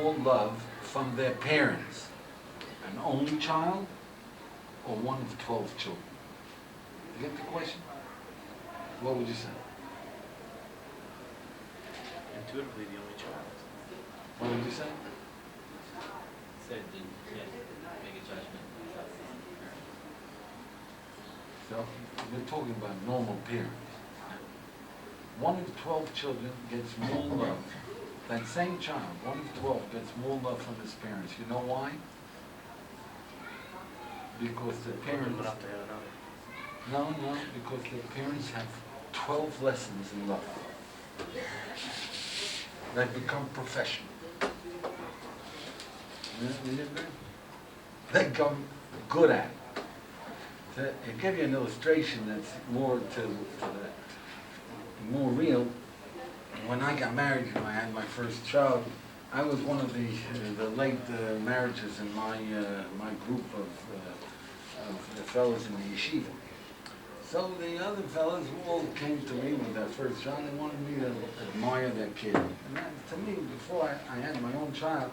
more love from their parents? An only child or one of 12 children? You get the question? What would you say? Intuitively, the only child. What would you say? Said you can't make a judgment. So we're talking about normal parents. One of 12 children gets more love. That same child, one of 12, gets more love from his parents. You know why? Because the parents... But after another. No, because the parents have 12 lessons in love. They become professional. They become good at it. To give you an illustration that's more more real, when I got married and I had my first child, I was one of the late marriages in my group of the fellows in the yeshiva. So the other fellas all came to me with their first child. They wanted me to admire their kid. And that, to me, before I had my own child,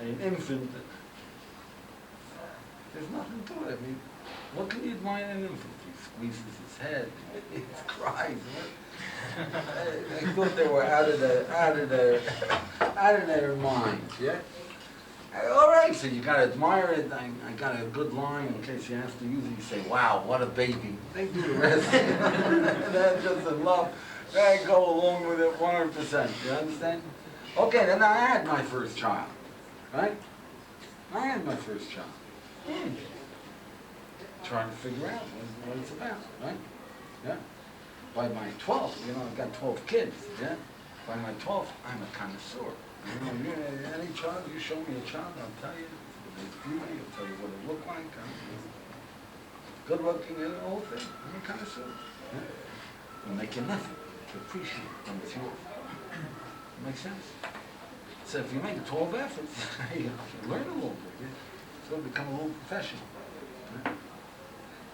an infant, there's nothing to it. I mean, what can you admire in an infant? He squeezes his head, he cries. I thought they were out of their minds. Yeah. All right, so you gotta admire it. I got a good line in case you have to use it. You say, "Wow, what a baby!" They do the rest. That's just a love. They go along with it 100%. You understand? Okay, then I had my first child, right? I had my first child. Trying to figure out what it's about, right? Yeah. By my 12th, I've got 12 kids. Yeah. By my 12th, I'm a connoisseur. Any child, you show me a child, I'll tell you its beauty, I'll tell you what it looked like. Good looking, the whole thing. I'm a connoisseur. Yeah? You make an effort to appreciate it when it's yours. Makes sense? So if you make 12 efforts, you learn a little bit. Yeah? So you become a little professional. Yeah?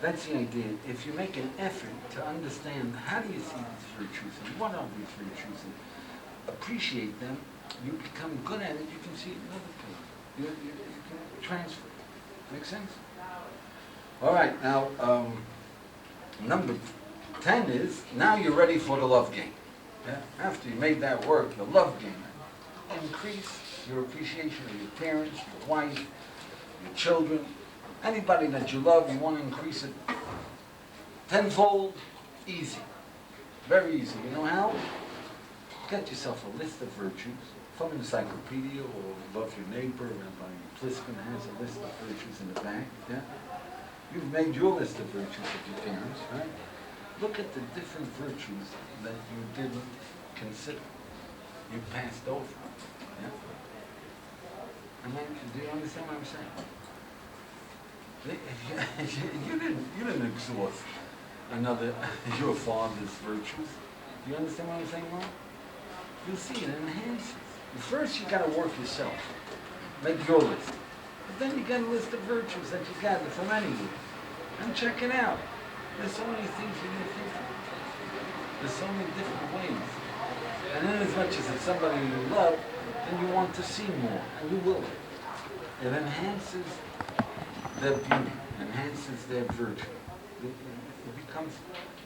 That's the idea. If you make an effort to understand how do you see these virtues and what are these virtues and appreciate them, you become good at it, you can see it in other people. You can transfer it. Make sense? All right, now, number 10 is, now you're ready for the love game. Yeah? After you made that work, the love game, increase your appreciation of your parents, your wife, your children, anybody that you love, you want to increase it tenfold, easy. Very easy. You know how? Get yourself a list of virtues from an encyclopedia or Love Your Neighbor. Rabbi Pliskin has a list of virtues in the back. Yeah? You've made your list of virtues of your parents, right? Look at the different virtues that you didn't consider. You passed over. Yeah? I mean, do you understand what I'm saying? You didn't exhaust your father's virtues. Do you understand what I'm saying, Mom? You'll see it enhances. First, you got to work yourself. Make your list. But then you get a list of virtues that you gather from anywhere. And check it out. There's so many things you didn't think of. There's so many different ways. And then as much as it's somebody you love, then you want to see more. And you will. It enhances their beauty, enhances their virtue. It becomes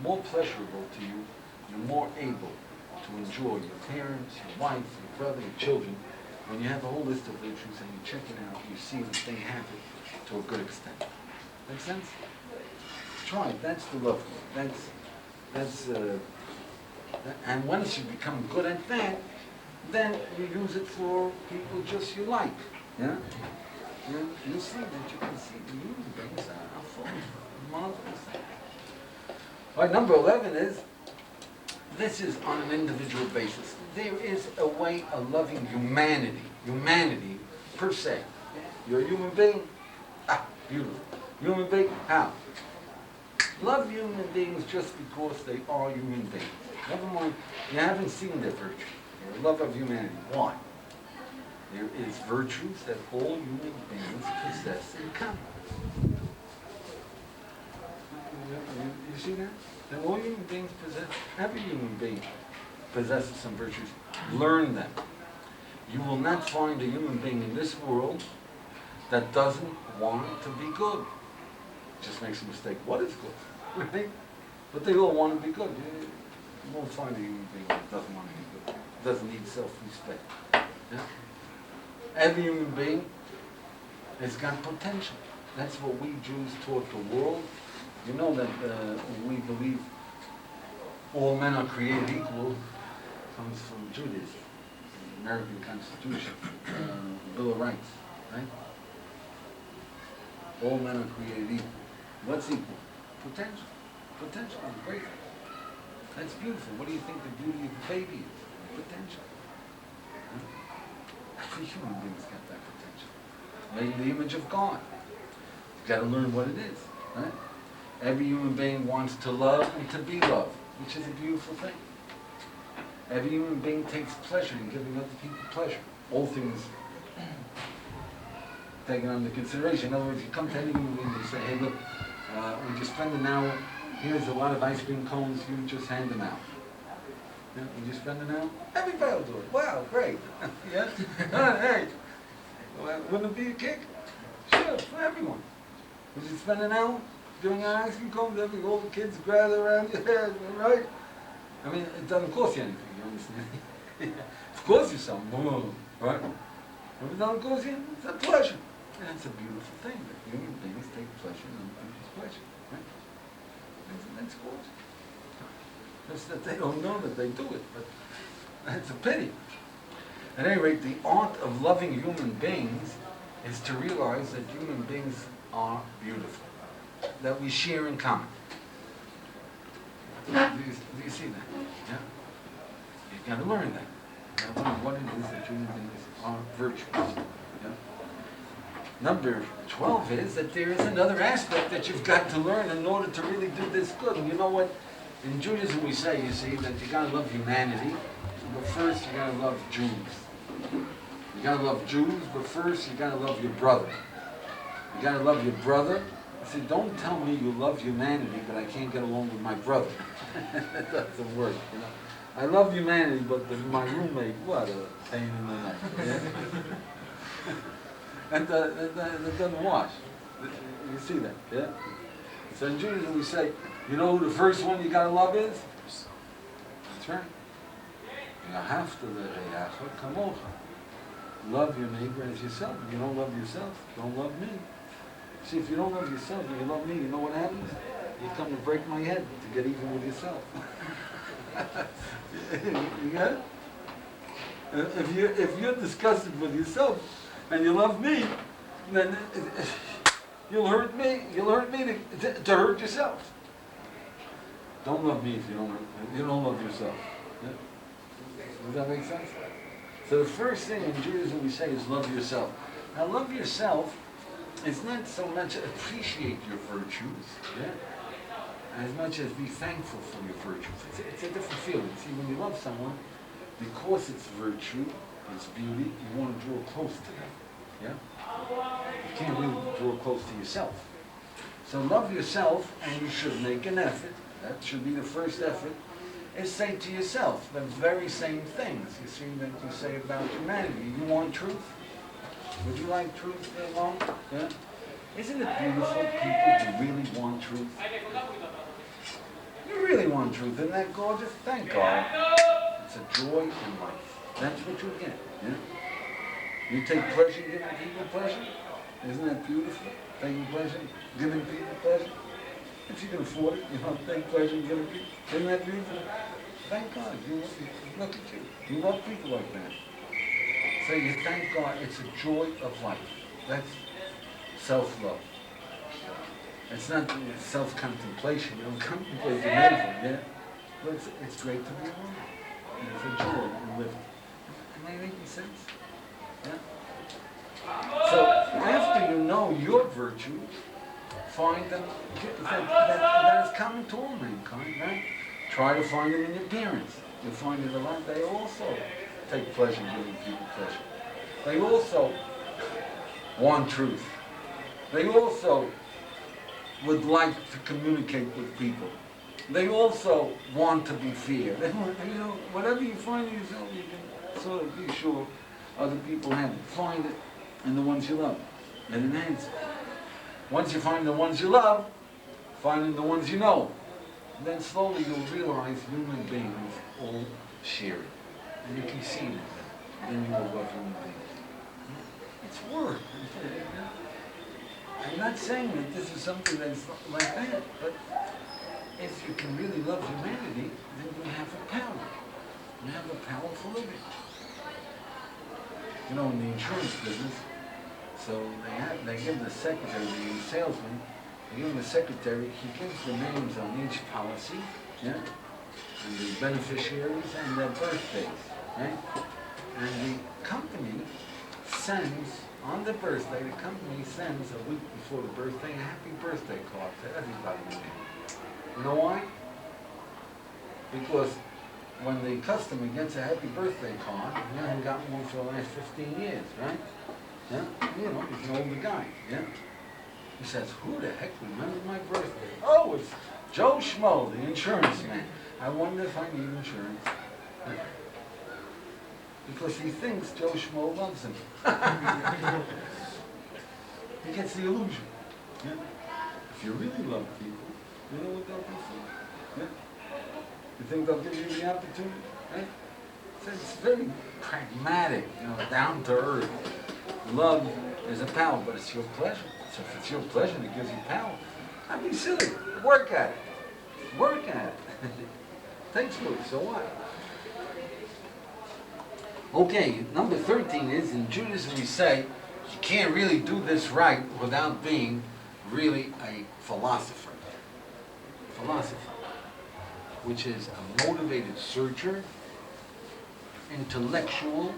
more pleasurable to you. You're more able to enjoy your parents, your wife, your brother, your children. When you have a whole list of virtues and you check it out, you see the thing happen to a good extent. Make sense? Try it. That's the love. And once you become good at that, then you use it for people just you like. Yeah? You see that you can see the human beings are full of marvelous things. All right, number 11 is, this is on an individual basis. There is a way of loving humanity per se. You're a human being? Beautiful. Human being? How? Love human beings just because they are human beings. Never mind, you haven't seen their virtue. Your love of humanity. Why? There is virtues that all human beings possess in common. You see that? That all human beings possess, every human being possesses some virtues. Learn them. You will not find a human being in this world that doesn't want to be good. Just makes a mistake. What is good? Right? But they all want to be good. You won't find a human being that doesn't want to be good. Doesn't need self-respect. Yeah? Every human being has got potential. That's what we Jews taught the world. You know that we believe all men are created equal comes from Judaism, the American Constitution, Bill of Rights, right? All men are created equal. What's equal? Potential. Potential is great. That's beautiful. What do you think the beauty of a baby is? Potential. Every human being's got that potential. Made in the image of God. You've got to learn what it is, right? Every human being wants to love and to be loved, which is a beautiful thing. Every human being takes pleasure in giving other people pleasure. All things taken under consideration. In other words, you come to any human being and you say, hey look, would you spend an hour, here's a lot of ice cream cones, you just hand them out. Yeah, would you spend an hour? Everybody will do it. Wow, great. Yeah? Hey, wouldn't it be a kick? Sure, for everyone. Would you spend an hour doing an ice cream cones? All the kids gather around your head, right? I mean, it doesn't cost you anything, you understand? Of course you something, right? If it doesn't cost you, it's a pleasure. And it's a beautiful thing that human beings take pleasure in other people's pleasure, right? That's gorgeous. Just that they don't know that they do it, but it's a pity. At any rate, the art of loving human beings is to realize that human beings are beautiful, that we share in common. Do you see that? Yeah? You've got to learn that. You've got to learn what it is that human beings are virtuous. Yeah? Number 12 is that there is another aspect that you've got to learn in order to really do this good. And you know what? In Judaism we say, you see, that you got to love humanity, but first you got to love Jews. You got to love Jews, but first you got to love your brother. You got to love your brother. I say, don't tell me you love humanity, but I can't get along with my brother. That doesn't work, you know. I love humanity, but my roommate, what a pain in the neck. Yeah? And that doesn't wash. You see that, yeah? So in Judaism we say, you know who the first one you got to love is? That's right. You have to come over. Love your neighbor as yourself. If you don't love yourself, don't love me. See, if you don't love yourself and you love me, you know what happens? You come to break my head to get even with yourself. You got it? If you're disgusted with yourself and you love me, then you'll hurt me to hurt yourself. Don't love me if you don't love yourself. Yeah? Does that make sense? So the first thing in Judaism we say is love yourself. Now love yourself is not so much appreciate your virtues, yeah? As much as be thankful for your virtues. It's a different feeling. See, when you love someone, because it's virtue, it's beauty, you want to draw close to them. Yeah? You can't really draw close to yourself. So love yourself, and you should make an effort. That should be the first effort. Is say to yourself the very same things. You see that you say about humanity. You want truth? Would you like truth along? Yeah? Isn't it beautiful people who really want truth? You really want truth. Isn't that gorgeous? Thank God. It's a joy in life. That's what you get. Yeah? You take pleasure in giving people pleasure? Isn't that beautiful? Taking pleasure, giving people pleasure? If you can afford it, you know, take pleasure in giving people. Isn't that beautiful? Thank God. Look at you. You love people like that. So you thank God. It's a joy of life. That's self-love. It's not self-contemplation. You don't contemplate the amazing, yeah? But it's great to be alive. And it's a joy in living. Am I making sense? Yeah? So after you know your virtues, find them that is common to all mankind, right? Try to find them in your parents. You'll find it a lot. They also take pleasure in giving people pleasure. They also want truth. They also would like to communicate with people. They also want to be fair. They want, whatever you find in yourself, you can sort of be sure other people have it. Find it in the ones you love and enhance it. Once you find the ones you love, find the ones you know. And then slowly you'll realize human beings all share it. And you can see it. Then you will love human beings. It's work. I'm not saying that this is something that's like that, but if you can really love humanity, then you have a power. You have a powerful living. You know, in the insurance business, so they give the secretary, the salesman, they give the secretary, he gives the names on each policy, yeah, and the beneficiaries and their birthdays, right? And the company sends, on the birthday, the company sends a week before the birthday a happy birthday card to everybody in there. You know why? Because when the customer gets a happy birthday card, he hasn't gotten one for the last 15 years, right? Yeah? You know, he's an older guy, yeah? He says, who the heck remembers my birthday? Oh, it's Joe Schmo, the insurance man. I wonder if I need insurance. Because he thinks Joe Schmo loves him. He gets the illusion. Yeah? If you really love people, you know what they'll do for you. Yeah? You think they'll give you the opportunity? Right? So it's very pragmatic, you know, down to earth. Love is a power, but it's your pleasure. So if it's your pleasure and it gives you power, I'd be silly. Work at it. Work at it. Takes work, so what? Okay, number 13 is, in Judaism we say, you can't really do this right without being really a philosopher. Philosopher, which is a motivated searcher, intellectual,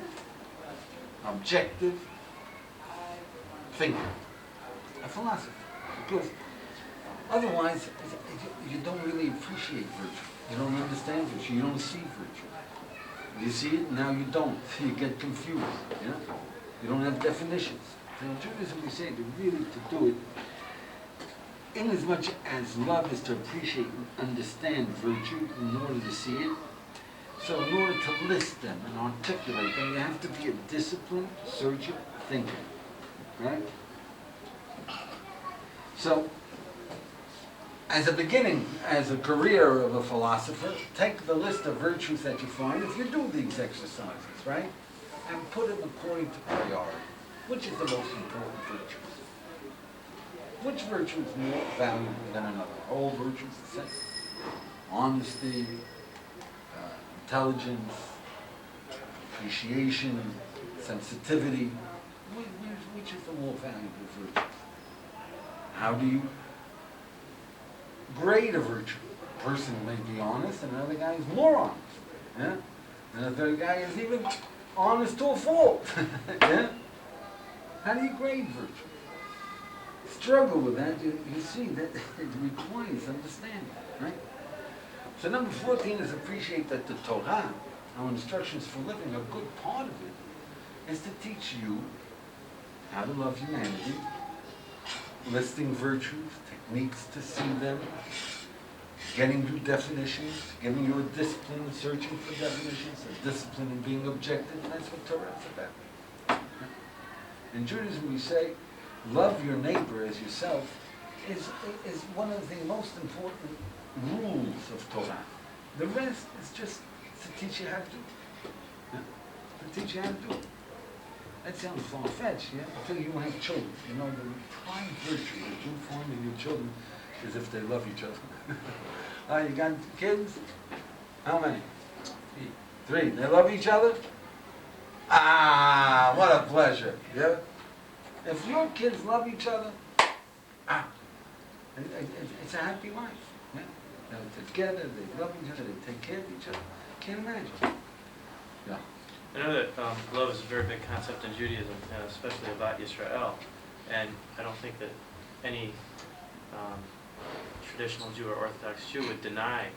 objective thinker. A philosopher. Because otherwise, you don't really appreciate virtue. You don't understand virtue. You don't see virtue. You see it, now you don't. You get confused. You know? You don't have definitions. So in Judaism we say that really to do it, in as much as love is to appreciate and understand virtue in order to see it, so in order to list them and articulate them, you have to be a disciplined searcher, thinker. Right? So, as a beginning, as a career of a philosopher, take the list of virtues that you find, if you do these exercises, right? And put them according to priority. Which is the most important virtue? Which virtue is more valuable than another? All virtues the same. Honesty, intelligence, appreciation, sensitivity. Which is the more valuable virtue? How do you grade a virtue? A person may be honest, and another guy is more honest. Yeah? And a third guy is even honest to a fault. Yeah? How do you grade virtue? Struggle with that, you see that it requires understanding, right? So number 14 is appreciate that the Torah, our instructions for living, a good part of it is to teach you how to love humanity, listing virtues, techniques to see them, getting you definitions, giving you a discipline in searching for definitions, a discipline in being objective, and that's what Torah is about. In Judaism we say, love your neighbor as yourself is one of the most important rules of Torah. The rest is just to teach you how to do it. Yeah? To teach you how to do it. That sounds far-fetched, yeah? Until you have children. You know, the prime virtue that you find in your children is if they love each other. You got kids? How many? 3. They love each other? Ah, what a pleasure, yeah? If your kids love each other, it's a happy life. Yeah? They're together, they love each other, they take care of each other. Can't imagine. Yeah. I know that love is a very big concept in Judaism, especially about Yisrael. And I don't think that any traditional Jew or Orthodox Jew would deny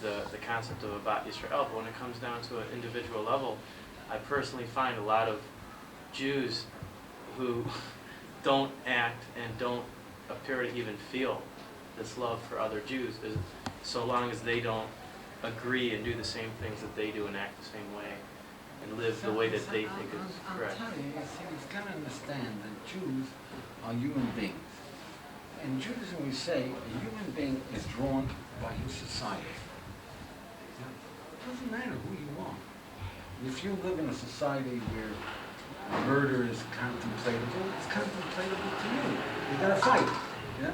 the concept of Abat Yisrael. But when it comes down to an individual level, I personally find a lot of Jews who don't act and don't appear to even feel this love for other Jews, so long as they don't agree and do the same things that they do and act the same way. and live the way that they think is correct. I'll tell you, see, you've got to understand that Jews are human beings. In Judaism we say a human being is drawn by his society. It doesn't matter who you are. If you live in a society where murder is contemplatable, it's contemplatable to you. You gotta fight. Yeah?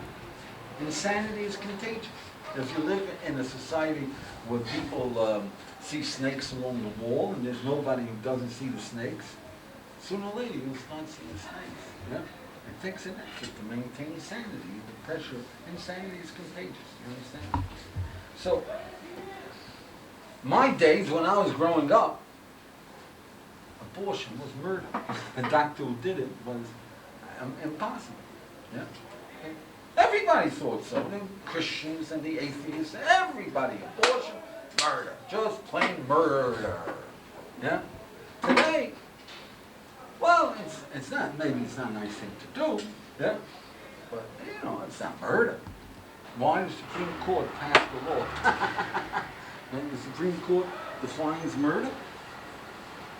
Insanity is contagious. If you live in a society where people see snakes along the wall and there's nobody who doesn't see the snakes, sooner or later you'll start seeing snakes. Yeah? It takes an effort to maintain sanity. The pressure, insanity is contagious. You understand? So, my days when I was growing up, abortion was murder. The doctor who did it was impossible. Yeah? Everybody thought so. The Christians and the atheists, everybody. Abortion, murder. Just plain murder. Yeah? Today, well, it's not, maybe it's not a nice thing to do, yeah? But, you know, it's not murder. Why the Supreme Court passed the law? And the Supreme Court defines murder?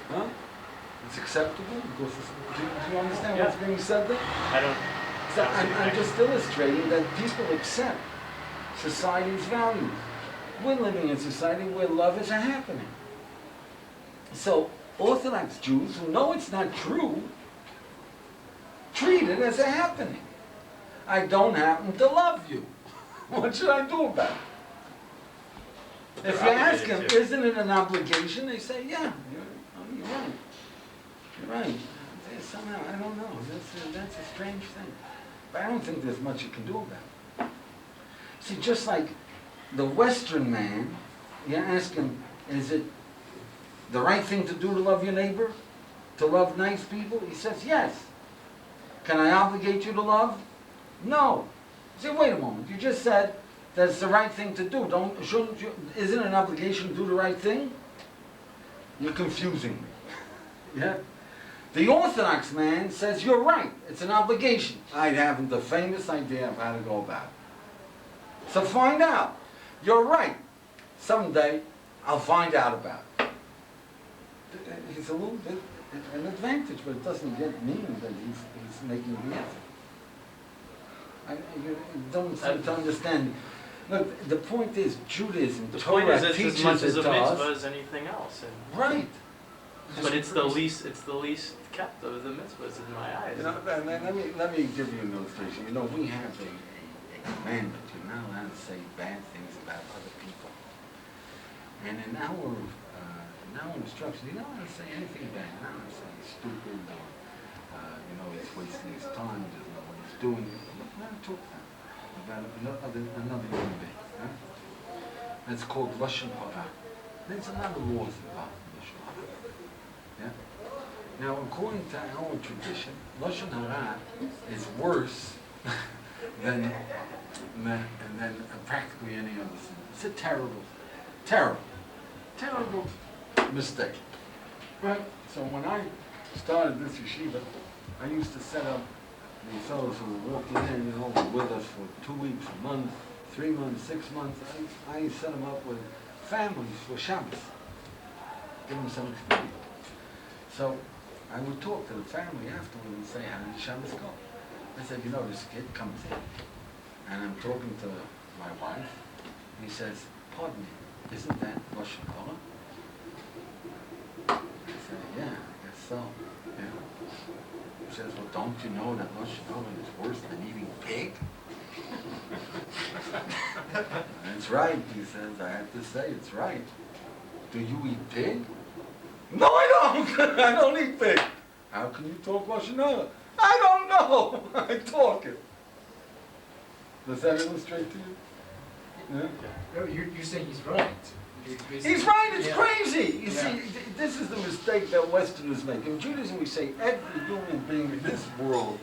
Huh? It's acceptable because do you understand what's being said there? I don't. So I'm just illustrating that people accept society's values. We're living in a society where love is a happening. So Orthodox Jews who know it's not true treat it as a happening. I don't happen to love you. What should I do about it? If you ask them, isn't it an obligation? They say, yeah, you're right. You're right. Somehow, I don't know. That's a strange thing. But I don't think there's much you can do about it. See, just like the Western man, you ask him, is it the right thing to do to love your neighbor? To love nice people? He says, yes. Can I obligate you to love? No. Say, wait a moment. You just said that it's the right thing to do. Shouldn't you? Isn't it an obligation to do the right thing? You're confusing me. Yeah? The Orthodox man says, you're right, it's an obligation. I haven't the faintest idea of how to go about it. So find out. You're right. Someday, I'll find out about it. He's a little bit an advantage, but it doesn't yet mean that he's making the effort. You don't seem to understand. Look, the point is, Judaism, The Torah point is it's teaches as much as it a to us. mitzvah as anything else. And Right. but it's the least kept of the mitzvahs in my eyes. You know, let me give you an illustration. You know, we have a commandment. You're not allowed to say bad things about other people. And in our instruction, you're not allowed to say anything bad. You're not allowed to say he's stupid or, you know, he's wasting his time, doesn't know what he's doing. You're not allowed to talk about another human being. Huh? That's called Lashon Hara. There's a lot of laws involved in Lashon Hara. Yeah? Now, according to our tradition, Lashon Hara is worse than practically any other sin. It's a terrible mistake. Right? So when I started this yeshiva, I used to set up the fellows who were walking in, you know, were with us for 2 weeks, a month, 3 months, 6 months. I set them up with families for Shabbos. Give them some experience. So I would talk to the family afterwards and say, how did Shabbos go? I said, you know, this kid comes in, and I'm talking to my wife, and he says, pardon me, isn't that Lashon Hara? I said, yeah, I guess so. Yeah. He says, well, don't you know that Lashon Hara is worse than eating pig? That's right, he says, I have to say, it's right. Do you eat pig? No, I don't. I don't eat pig. How can you talk Lashon Hara? I don't know. I talk it. Does that illustrate to you? Yeah? No, you're saying he's right. He's right, it's Yeah. crazy. You Yeah. see, this is the mistake that Westerners make. In Judaism, we say every human being in this world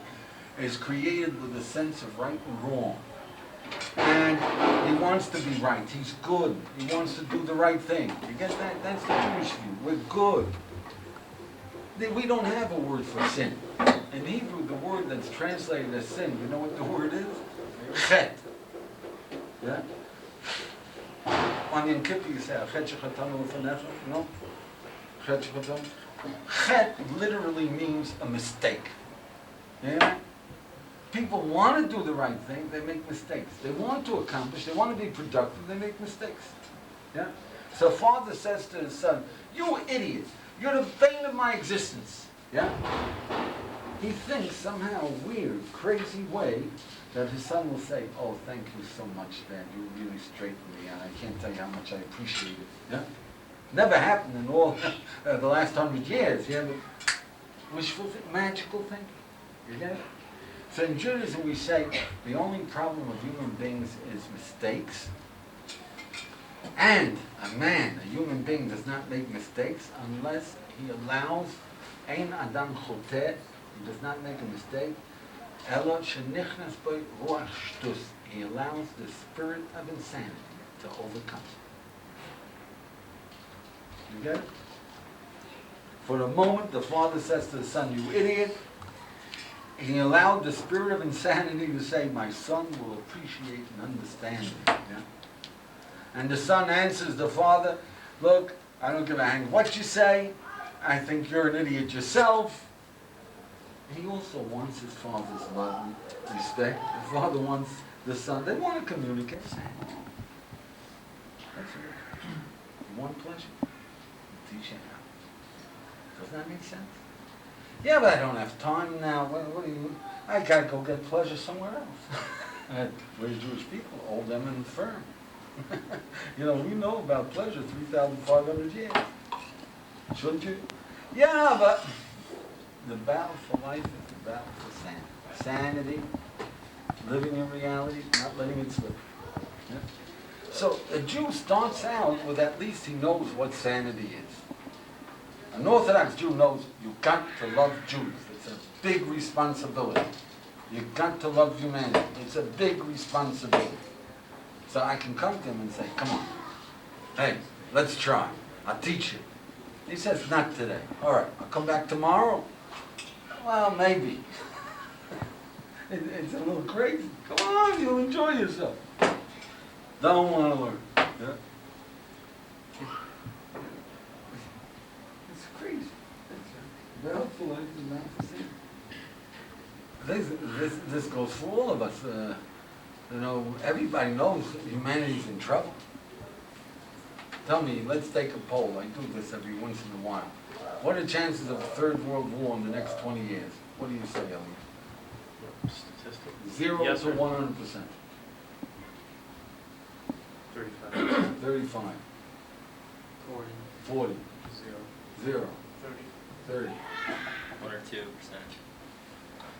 is created with a sense of right and wrong. And he wants to be right. He's good. He wants to do the right thing. You get that? That's the Jewish view. We're good. We don't have a word for sin. In Hebrew, the word that's translated as sin, you know what the word is? Chet. Yeah? On Yom Kippur, you say, Achet shechatanu l'fanecha, you know? Chet literally means a mistake. Yeah? People want to do the right thing, they make mistakes. They want to accomplish, they want to be productive, they make mistakes. Yeah? So father says to his son, you idiot, you're the bane of my existence. Yeah? He thinks somehow a weird, crazy way that his son will say, oh, thank you so much, Dad, you really straightened me out. I can't tell you how much I appreciate it. Yeah? Never happened in all the last 100 years. Yeah? But wishful thinking, magical thinking. You get it? So in Judaism we say the only problem of human beings is mistakes. And a man, a human being, does not make mistakes unless he allows Ein Adam Choteh, he does not make a mistake. Elo shenichnas bo ruach shtus, he allows the spirit of insanity to overcome. You get it? For a moment, the father says to the son, you idiot. He allowed the spirit of insanity to say, my son will appreciate and understand it. Yeah? And the son answers the father, look, I don't give a hang what you say. I think you're an idiot yourself. He also wants his father's love and respect. The father wants the son. They want to communicate. That's it. You want pleasure? Teach him how. Doesn't that make sense? Yeah, but I don't have time now. What do you? I gotta go get pleasure somewhere else. We're Jewish people. Hold them in the firm. You know, we know about pleasure 3,500 years. Shouldn't you? Yeah, but the battle for life is the battle for sanity. Sanity, living in reality, not letting it slip. Yeah? So a Jew starts out with at least he knows what sanity is. An Orthodox Jew knows you've got to love Jews. It's a big responsibility. You've got to love humanity. It's a big responsibility. So I can come to him and say, come on, hey, let's try. I'll teach you. He says, not today. All right, I'll come back tomorrow. Well, maybe. It's a little crazy. Come on, you'll enjoy yourself. Don't want to learn. Yeah? It's crazy. The helpful life is not the same. This goes for all of us. You know, everybody knows humanity's in trouble. Tell me, let's take a poll. I do this every once in a while. What are the chances of a third world war in the next 20 years? What do you say, Elliot? Statistic. 0 Yes, to sir. 100%. 35. 35. 40. 40. 0. 0. 30. 1 or 2%.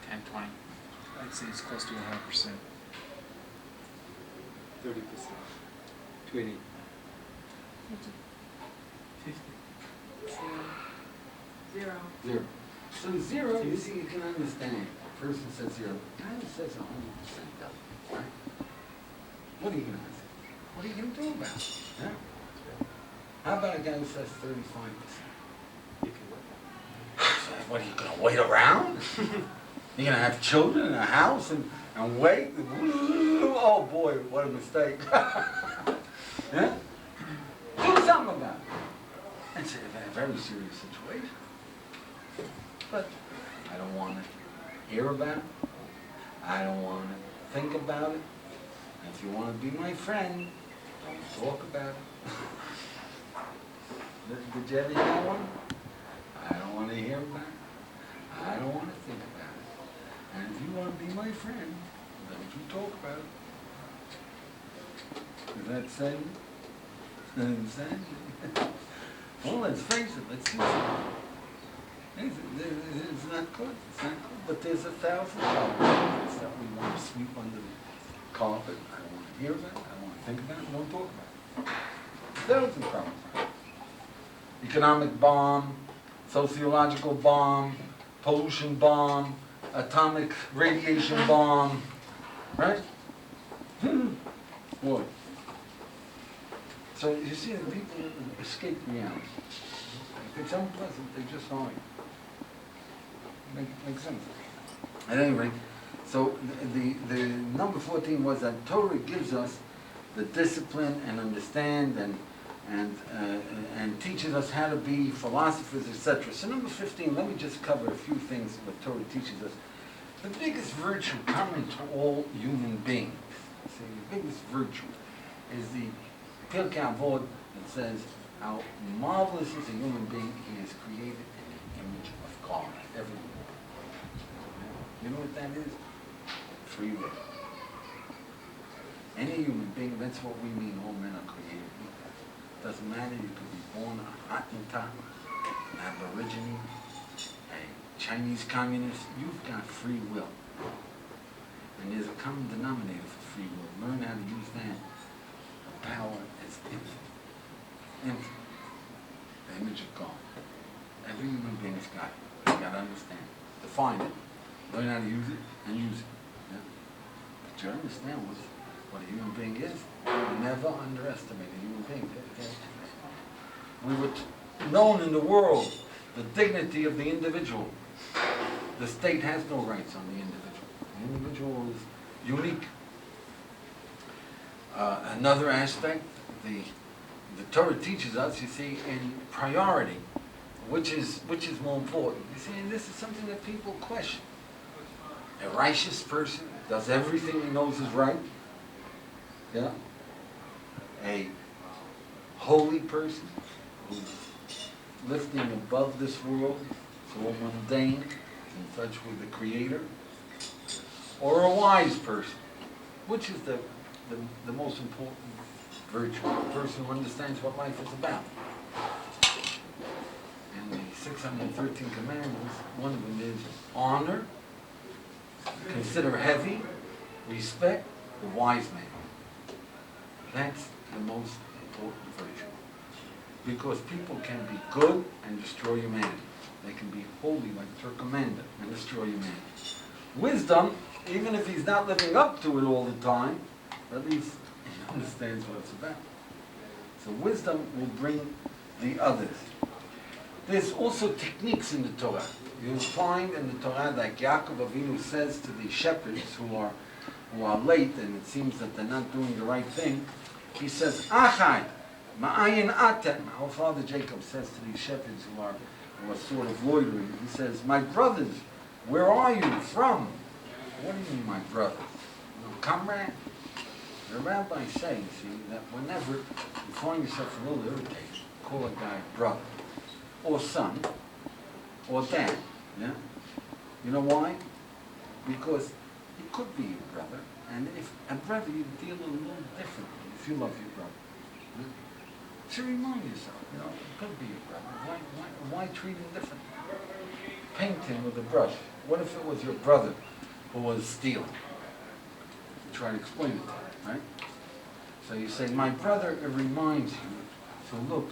10, 20. I'd say it's close to 100%. 30%. 20. 50. 0. 0. So 0, you see, you can understand. A person says 0. The guy who says 100% doesn't. Right? What are you going to say? What are you going to do about it? Yeah? How about a guy who says 35%? You can work. What, are you going to wait around? You're going to have children in a house and wait? Oh boy, what a mistake. Yeah? Do something about it. It's a very serious situation. But I don't want to hear about it. I don't want to think about it. And if you want to be my friend, don't talk about it. Did you ever hear that one? I don't want to hear about it. I don't want to think about it. And if you want to be my friend, don't you talk about it. Is that sane? Insane? Well, let's face it, let's do something. It's not good, it's not good. But there's 1,000 problems that we want to sweep under the carpet. I don't want to hear about it, I don't want to think about it, I don't talk about it. 1,000 problems. Economic bomb, sociological bomb, pollution bomb, atomic radiation bomb, right? What? So you see, the people escape reality. If it's unpleasant, they just hide. Makes sense. At any rate, so the number 14 was that Torah gives us the discipline and understand and teaches us how to be philosophers, etc. So number 15, let me just cover a few things what Torah teaches us. The biggest virtue common to all human beings, see, the biggest virtue is the Pirkei Avot that says how marvelous is a human being. He is created in the image of God, everyone. You know what that is? Free will. Any human being, that's what we mean, all men are created equal. Doesn't matter, you could be born a Hottentot, an Aborigine, a Chinese communist, you've got free will. And there's a common denominator for free will. Learn how to use that. The power is infinite. Infinite. The image of God. Every human being has got it. You gotta understand. Define it. Learn how to use it and use it. Yeah? But you understand what a human being is. Never underestimate a human being. We were known in the world the dignity of the individual. The state has no rights on the individual. The individual is unique. Another aspect, the Torah teaches us, you see, in priority, which is more important. You see, and this is something that people question. A righteous person does everything he knows is right. Yeah? A holy person who's lifting above this world, so mundane, in touch with the Creator. Or a wise person, which is the most important virtue, a person who understands what life is about. And the 613 commandments, one of them is honor, consider heavy, respect the wise man. That's the most important virtue. Because people can be good and destroy humanity. They can be holy like Turkomander and destroy humanity. Wisdom, even if he's not living up to it all the time, at least he understands what it's about. So wisdom will bring the others. There's also techniques in the Torah. You'll find in the Torah that Yaakov Avinu says to the shepherds who are late and it seems that they're not doing the right thing. He says, Achai, ma'ayin atem. Our father Jacob says to these shepherds who are sort of loitering, he says, my brothers, where are you from? What do you mean, my brothers? Comrade? The rabbis say, you see, that whenever you find yourself a little irritated, call a guy brother, or son, or dad, yeah? You know why? Because it could be your brother, and if a brother, you deal a little differently if you love your brother. Yeah? So remind yourself, you know, it could be your brother. Why treat him differently? Paint him with a brush. What if it was your brother who was stealing? You try to explain it to him, right? So you say, my brother, it reminds you to look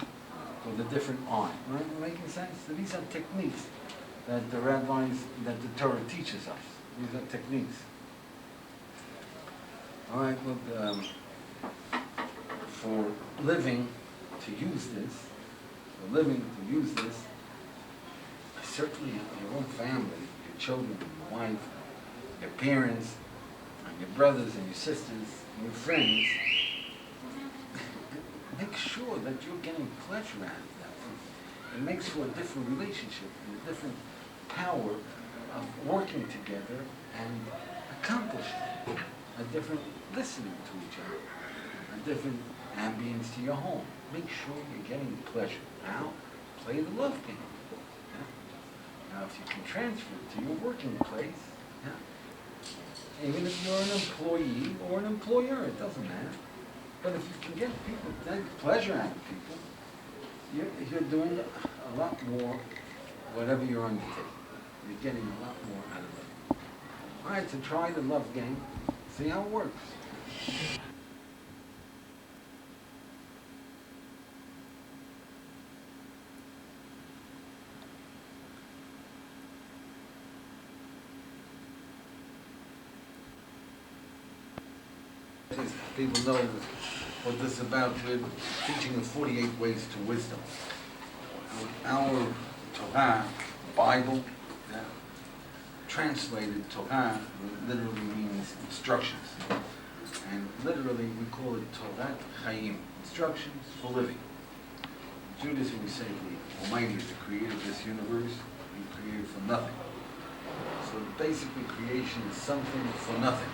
with a different eye. Right? Making sense? So these are techniques that the rabbis, that the Torah teaches us. These are techniques. All right, look, for living to use this, certainly your own family, your children, your wife, your parents, and your brothers and your sisters, and your friends, make sure that you're getting pleasure out of that. It makes for a different relationship and a different power of working together and accomplishing a different listening to each other, a different ambience to your home. Make sure you're getting pleasure. Now, play the love game. Yeah? Now, if you can transfer it to your working place, yeah? Even if you're an employee or an employer, it doesn't matter. But if you can get people to take pleasure out of people, you're doing a lot more, whatever you're undertaking. You're getting a lot more out of it. All right, so try the love game. See how it works. People know what this is about. We're teaching the 48 ways to wisdom. Our Torah, Bible, translated Torah literally means instructions. And literally we call it Torah Chaim, instructions for living. Judas, we say the Almighty is the creator of this universe. He created from nothing. So basically creation is something for nothing.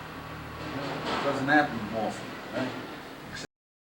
It doesn't happen often, right?